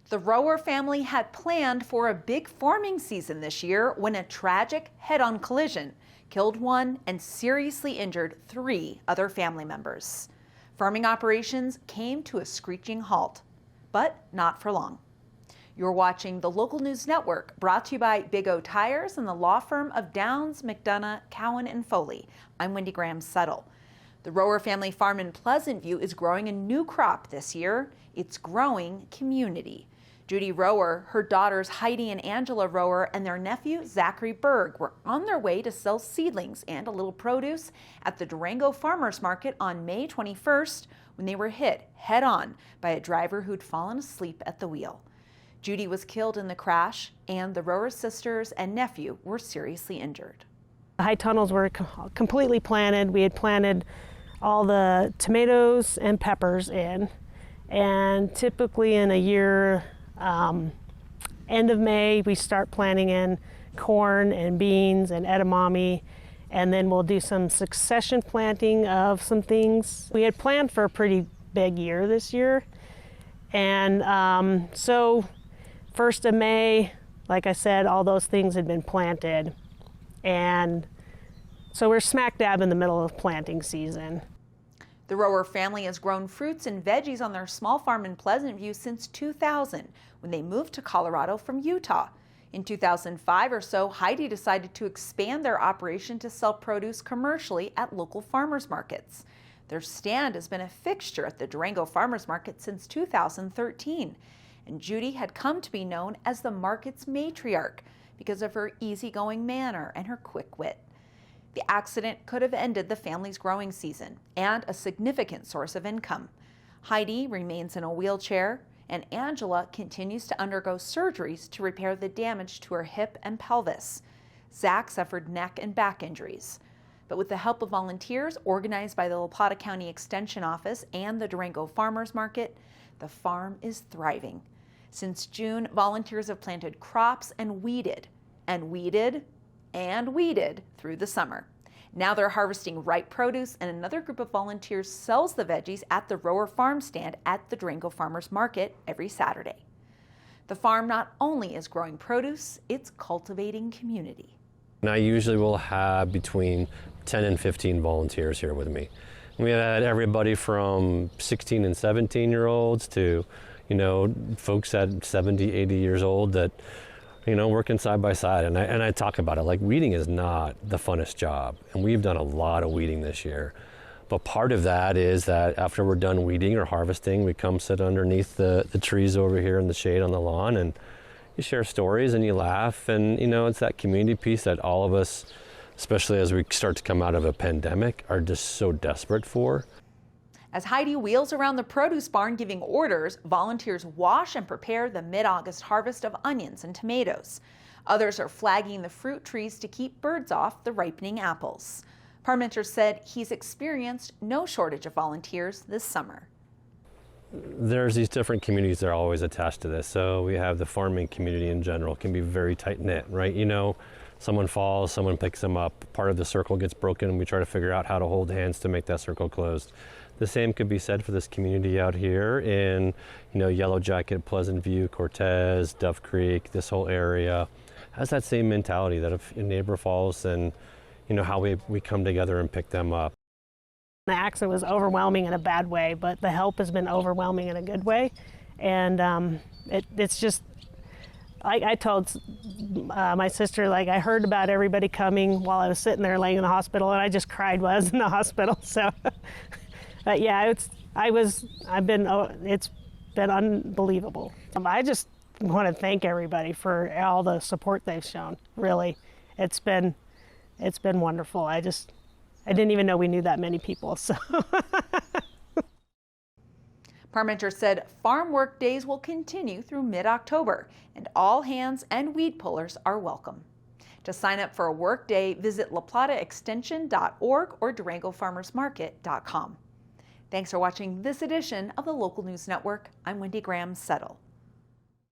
The Rohwer family had planned for a big farming season this year when a tragic head-on collision killed one and seriously injured 3 other family members. Farming operations came to a screeching halt, but not for long. You're watching the Local News Network, brought to you by Big O Tires and the law firm of Downs, McDonough, Cowan and Foley. I'm Wendy Graham-Settle. The Rohwer family farm in Pleasant View is growing a new crop this year. It's growing community. Judy Rohwer, her daughters Heidi and Angela Rohwer, and their nephew Zachary Berg were on their way to sell seedlings and a little produce at the Durango Farmers Market on May 21st when they were hit head-on by a driver who'd fallen asleep at the wheel. Judy was killed in the crash, and the Rohwer sisters and nephew were seriously injured. The high tunnels were completely planted. We had planted all the tomatoes and peppers in, and typically in a year, end of May, we start planting in corn and beans and edamame, and then we'll do some succession planting of some things. We had planned for a pretty big year this year, and so 1st of May, like I said, all those things had been planted, and so we're smack dab in the middle of planting season. The Rohwer family has grown fruits and veggies on their small farm in Pleasant View since 2000, when they moved to Colorado from Utah. In 2005 or so, Heidi decided to expand their operation to sell produce commercially at local farmers markets. Their stand has been a fixture at the Durango Farmers Market since 2013, and Judy had come to be known as the market's matriarch because of her easygoing manner and her quick wit. The accident could have ended the family's growing season and a significant source of income. Heidi remains in a wheelchair, and Angela continues to undergo surgeries to repair the damage to her hip and pelvis. Zach suffered neck and back injuries. But with the help of volunteers organized by the La Plata County Extension Office and the Durango Farmers Market, the farm is thriving. Since June, volunteers have planted crops and weeded through the summer. Now they're harvesting ripe produce, and another group of volunteers sells the veggies at the Rohwer farm stand at the Durango Farmers Market every Saturday. The farm not only is growing produce, it's cultivating community. And I usually will have between 10 and 15 volunteers here with me. We had everybody from 16 and 17-year-olds to, folks at 70, 80 years old that working side by side, and I talk about it like weeding is not the funnest job, and we've done a lot of weeding this year. But part of that is that after we're done weeding or harvesting, we come sit underneath the trees over here in the shade on the lawn, and you share stories and you laugh, and it's that community piece that all of us, especially as we start to come out of a pandemic, are just so desperate for. As Heidi wheels around the produce barn giving orders, volunteers wash and prepare the mid-August harvest of onions and tomatoes. Others are flagging the fruit trees to keep birds off the ripening apples. Parmenter said he's experienced no shortage of volunteers this summer. There's these different communities that are always attached to this. So we have the farming community in general can be very tight-knit, right? Someone falls, someone picks them up, part of the circle gets broken, and we try to figure out how to hold hands to make that circle closed. The same could be said for this community out here in, Yellow Jacket, Pleasant View, Cortez, Dove Creek, this whole area has that same mentality that if a neighbor falls, and how we come together and pick them up. The accident was overwhelming in a bad way, but the help has been overwhelming in a good way. And it's just, I told my sister, I heard about everybody coming while I was sitting there laying in the hospital, and I just cried while I was in the hospital. So, but yeah, it's been unbelievable. I just want to thank everybody for all the support they've shown. Really, it's been wonderful. I didn't even know we knew that many people. So. Parmenter said farm work days will continue through mid-October, and all hands and weed pullers are welcome. To sign up for a work day, visit laplataextension.org or durangofarmersmarket.com. Thanks for watching this edition of the Local News Network. I'm Wendy Graham-Settle.